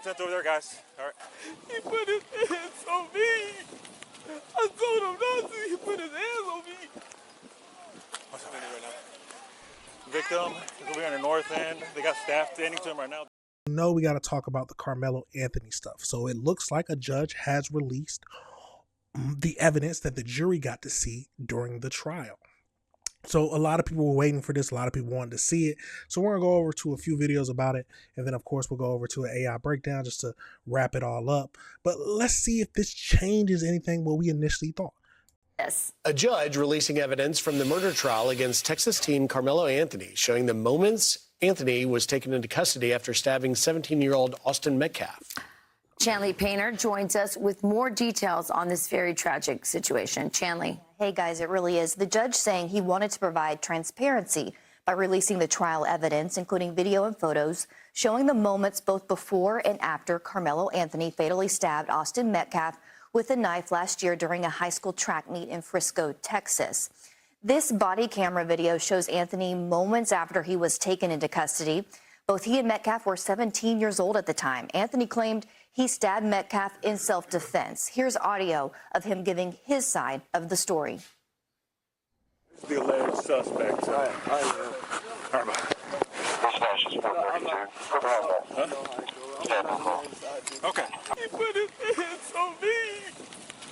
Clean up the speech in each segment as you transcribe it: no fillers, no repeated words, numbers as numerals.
tent over there, guys. All right. He put his hands on me. I told him not to. He put his hands on me. What's happening right now? Victim is over here in the north end. They got staff standing to him right now. No, we got to talk about the Karmelo Anthony stuff. So it looks like a judge has released the evidence that the jury got to see during the trial. So a lot of people were waiting for this. A lot of people wanted to see it. So we're going to go over to a few videos about it. And then, of course, we'll go over to an AI breakdown just to wrap it all up. But let's see if this changes anything what we initially thought. Yes. A judge releasing evidence from the murder trial against Texas teen Karmelo Anthony, showing the moments Anthony was taken into custody after stabbing 17-year-old Austin Metcalf. Chanley Painter joins us with more details on this very tragic situation. Chanley. Hey, guys, it really is. The judge saying he wanted to provide transparency by releasing the trial evidence, including video and photos, showing the moments both before and after Karmelo Anthony fatally stabbed Austin Metcalf with a knife last year during a high school track meet in Frisco, Texas. This body camera video shows Anthony moments after he was taken into custody. Both he and Metcalf were 17 years old at the time. Anthony claimed he stabbed Metcalf in self-defense. Here's audio of him giving his side of the story. The alleged suspect. Okay. He put his hands on me.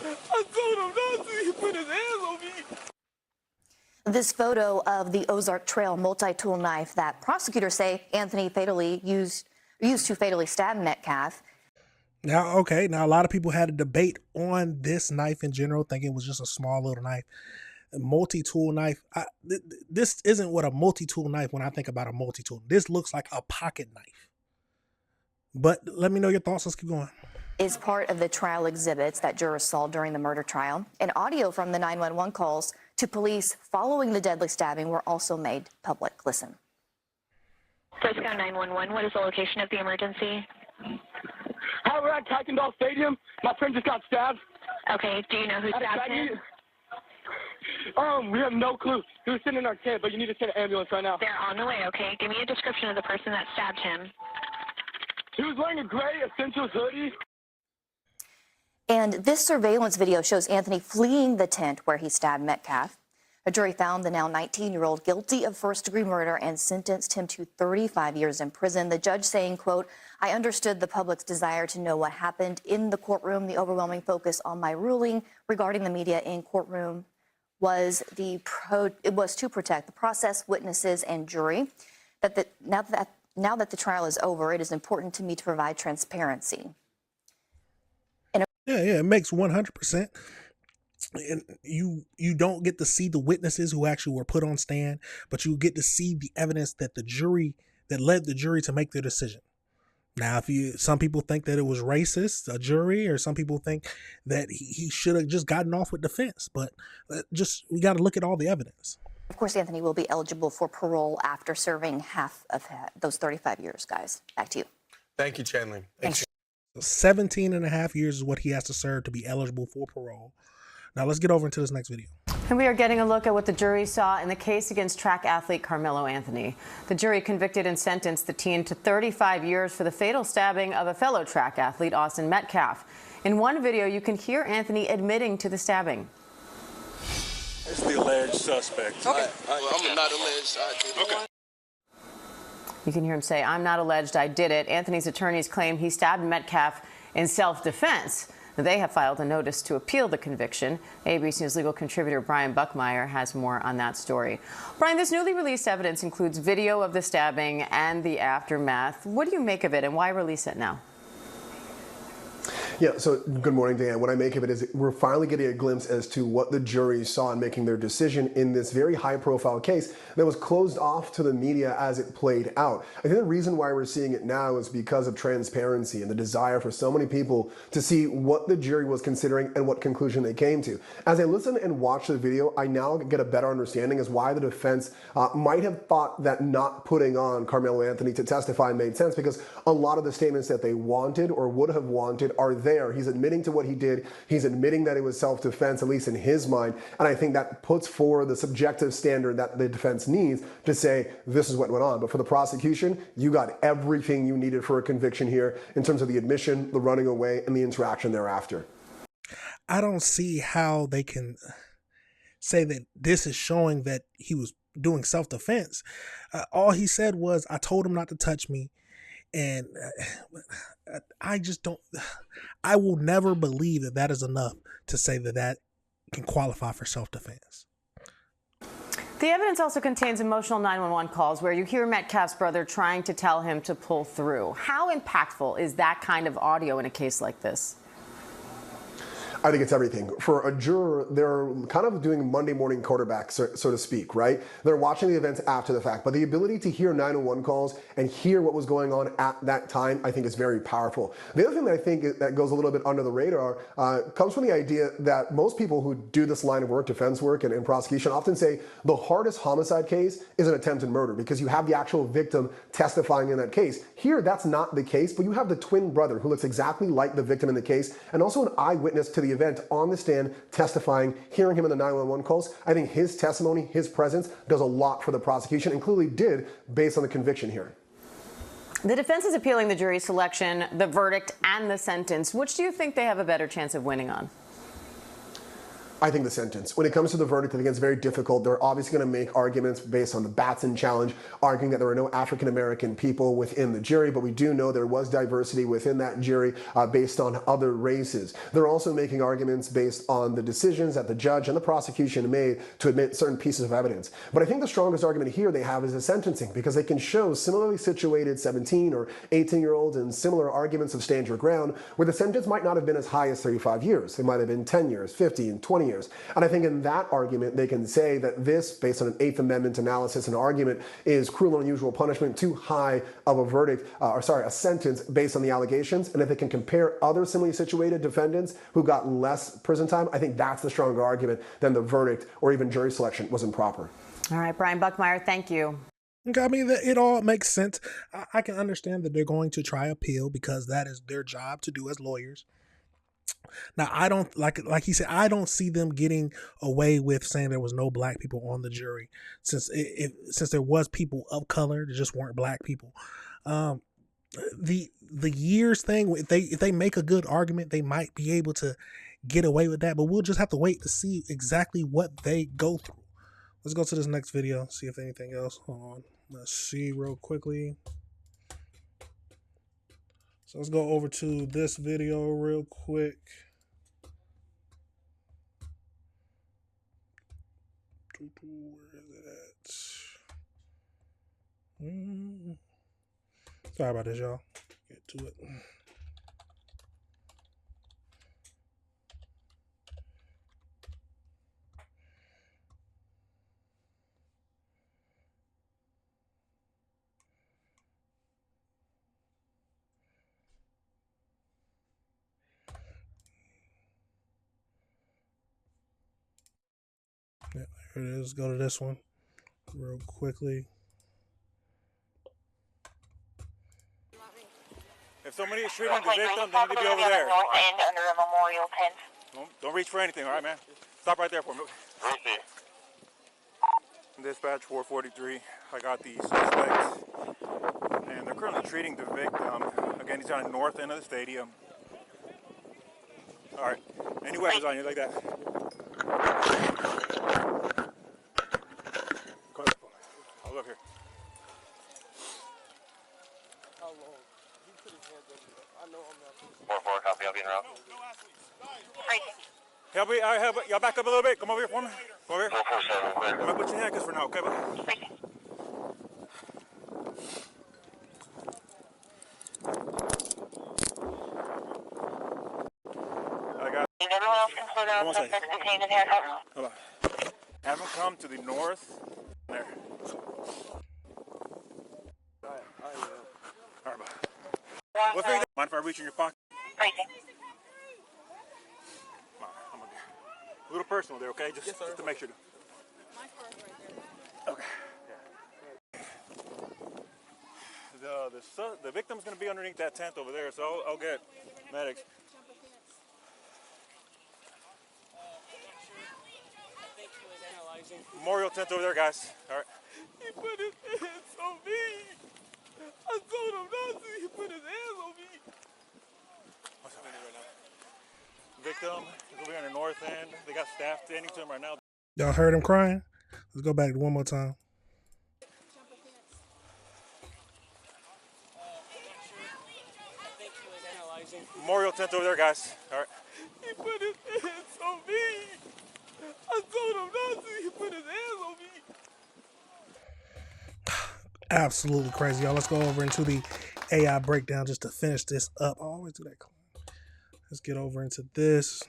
I told him not to. He put his hands on me. This photo of the Ozark Trail multi-tool knife that prosecutors say Anthony used to fatally stab Metcalf. Now, okay, now a lot of people had a debate on this knife in general, thinking it was just a small little knife. A multi-tool knife. This isn't what a multi-tool knife when I think about a multi-tool. This looks like a pocket knife. But let me know your thoughts. Let's keep going. Is part of the trial exhibits that jurors saw during the murder trial. And audio from the 911 calls to police following the deadly stabbing were also made public. Listen. Frisco 911, what is the location of the emergency? Hi, we're at Kuykendall Stadium. My friend just got stabbed. Okay, do you know who stabbed him? We have no clue. He was sitting in our tent, but you need to send an ambulance right now. They're on the way, okay? Give me a description of the person that stabbed him. He was wearing a gray Essentials hoodie. And this surveillance video shows Anthony fleeing the tent where he stabbed Metcalf. A jury found the now 19-year-old guilty of first-degree murder and sentenced him to 35 years in prison. The judge saying, quote, I understood the public's desire to know what happened in the courtroom. The overwhelming focus on my ruling regarding the media in courtroom was to protect the process, witnesses, and jury. Now that the trial is over, it is important to me to provide transparency. Yeah, it makes 100%. And you don't get to see the witnesses who actually were put on stand, but you get to see the evidence that led the jury to make their decision. Now, some people think that it was racist, a jury, or some people think that he should have just gotten off with defense. But we got to look at all the evidence. Of course, Anthony will be eligible for parole after serving half of those 35 years, guys. Back to you. Thank you, Chanley. Thanks. 17 and a half years is what he has to serve to be eligible for parole. Now let's get over into this next video. And we are getting a look at what the jury saw in the case against track athlete Karmelo Anthony. The jury convicted and sentenced the teen to 35 years for the fatal stabbing of a fellow track athlete, Austin Metcalf. In one video, you can hear Anthony admitting to the stabbing. It's the alleged suspect. Okay. I'm not alleged. I did it. Okay. You can hear him say, I'm not alleged, I did it. Anthony's attorneys claim he stabbed Metcalf in self-defense. They have filed a notice to appeal the conviction. ABC News legal contributor Brian Buckmeyer has more on that story. Brian, this newly released evidence includes video of the stabbing and the aftermath. What do you make of it, and why release it now? Yeah, so good morning, Dan. What I make of it is we're finally getting a glimpse as to what the jury saw in making their decision in this very high-profile case that was closed off to the media as it played out. I think the reason why we're seeing it now is because of transparency and the desire for so many people to see what the jury was considering and what conclusion they came to. As I listen and watch the video, I now get a better understanding as why the defense might have thought that not putting on Karmelo Anthony to testify made sense, because a lot of the statements that they wanted or would have wanted are there there. He's admitting to what he did. He's admitting that it was self-defense, at least in his mind. And I think that puts forward the subjective standard that the defense needs to say, this is what went on. But for the prosecution, you got everything you needed for a conviction here in terms of the admission, the running away, and the interaction thereafter. I don't see how they can say that this is showing that he was doing self-defense. All he said was, I told him not to touch me. And I just don't, I will never believe that that is enough to say that that can qualify for self-defense. The evidence also contains emotional 911 calls where you hear Metcalf's brother trying to tell him to pull through. How impactful is that kind of audio in a case like this? I think it's everything. For a juror, they're kind of doing Monday morning quarterback, so to speak, right? They're watching the events after the fact, but the ability to hear 911 calls and hear what was going on at that time, I think is very powerful. The other thing that I think that goes a little bit under the radar comes from the idea that most people who do this line of work, defense work and prosecution, often say the hardest homicide case is an attempted murder because you have the actual victim testifying in that case. Here, that's not the case, but you have the twin brother who looks exactly like the victim in the case and also an eyewitness to the event on the stand testifying, hearing him in the 911 calls. I think his testimony, his presence does a lot for the prosecution and clearly did based on the conviction here. The defense is appealing the jury selection, the verdict, and the sentence. Which do you think they have a better chance of winning on? I think the sentence. When it comes to the verdict, I think it's very difficult. They're obviously going to make arguments based on the Batson challenge, arguing that there were no African-American people within the jury, but we do know there was diversity within that jury based on other races. They're also making arguments based on the decisions that the judge and the prosecution made to admit certain pieces of evidence. But I think the strongest argument here they have is the sentencing, because they can show similarly situated 17 or 18-year-olds in similar arguments of stand your ground, where the sentence might not have been as high as 35 years. It might have been 10 years, 50, and 20 years. And I think in that argument, they can say that this, based on an Eighth Amendment analysis and argument, is cruel and unusual punishment, too high of a verdict, a sentence based on the allegations. And if they can compare other similarly situated defendants who got less prison time, I think that's the stronger argument than the verdict or even jury selection was improper. All right, Brian Buckmeyer, thank you. I mean, it all makes sense. I can understand that they're going to try appeal because that is their job to do as lawyers. Now, I don't, like he said, I don't see them getting away with saying there was no black people on the jury, since there was people of color, there just weren't black people. The years thing, if they make a good argument, they might be able to get away with that, but we'll just have to wait to see exactly what they go through. Let's go to this next video, see if anything else. Hold on, let's see real quickly. So let's go over to this video real quick. Where is it at? Sorry about this, y'all. Get to it. Yeah, here it is. Go to this one real quickly. If somebody is shooting the victim, they need to be over there. North end under a memorial pen. Don't reach for anything, all right, man? Stop right there for me. Dispatch 443. I got the suspects, and they're currently treating the victim. Again, he's on the north end of the stadium. All right. Any weapons on you like that? I'll look here. How long? He put his hands up. I know I'm not. 4-4, copy, I'll be in route. Help me, y'all back up a little bit. Come over here for me. Come over here. 447, I'm gonna put your handcuffs for now, okay? I got. Everyone else can slow down. Suspects detained and handcuffed. Hold on. Have them come to the north. There. All right, bye. What's the mind if I reach in your pocket? I'm gonna a little personal there, okay? Just to make sure. Okay. The victim's gonna be underneath that tent over there, so I'll get medics. Memorial tent over there, guys. All right. He put his hands on me. I told him not to. He put his hands on me. What's happening right now? Victim is over here on the north end. They got staff standing to him right now. Y'all heard him crying? Let's go back one more time. Memorial tent over there, guys. All right. He put his hands on me. I told him not to. He put his hands on me. Absolutely crazy, y'all. Let's go over into the AI breakdown just to finish this up. I always do that. Let's get over into this.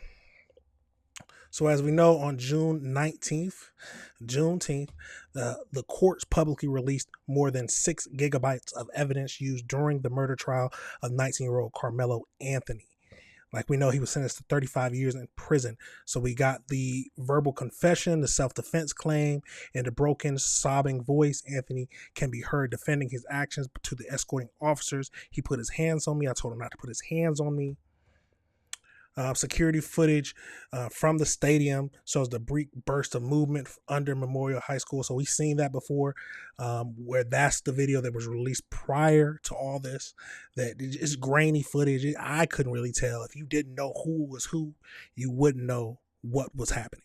So as we know, on Juneteenth, the courts publicly released more than 6 gigabytes of evidence used during the murder trial of 19-year-old Karmelo Anthony. Like we know, he was sentenced to 35 years in prison. So we got the verbal confession, the self-defense claim, and the broken, sobbing voice. Anthony can be heard defending his actions to the escorting officers. He put his hands on me. I told him not to put his hands on me. Security footage from the stadium shows the brief burst of movement under Memorial High School. So we've seen that before, where that's the video that was released prior to all this. That it's grainy footage. I couldn't really tell. If you didn't know who was who, you wouldn't know what was happening,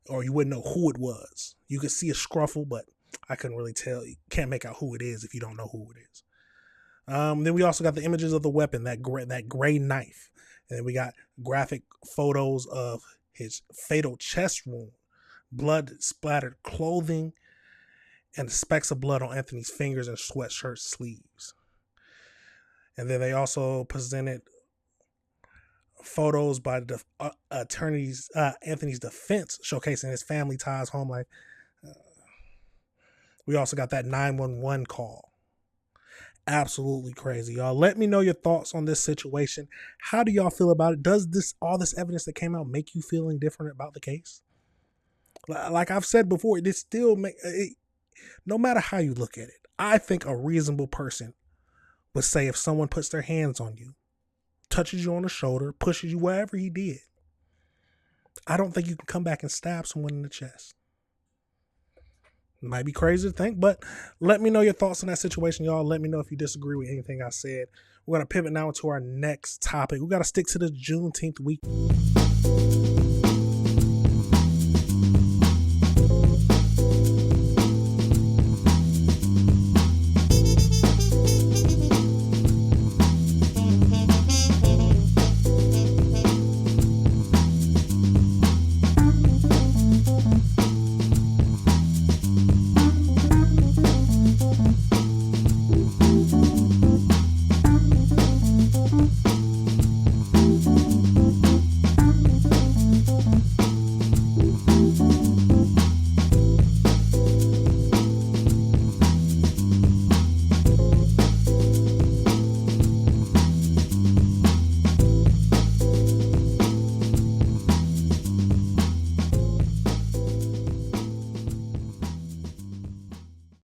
or you wouldn't know who it was. You could see a scruffle, but I couldn't really tell. You can't make out who it is if you don't know who it is. Then we also got the images of the weapon, that gray knife. And then we got graphic photos of his fatal chest wound, blood splattered clothing, and the specks of blood on Anthony's fingers and sweatshirt sleeves. And then they also presented photos by the attorneys, Anthony's defense, showcasing his family ties, home life. We also got that 911 call. Absolutely crazy, y'all. Let me know your thoughts on this situation. How do y'all feel about it? Does all this evidence that came out make you feel any different about the case? Like I've said before, it still no matter how you look at it, I think a reasonable person would say if someone puts their hands on you, touches you on the shoulder, pushes you wherever he did, I don't think you can come back and stab someone in the chest. Might be crazy to think, but let me know your thoughts on that situation, y'all. Let me know if you disagree with anything I said. We're going to pivot now to our next topic. We got to stick to the Juneteenth week.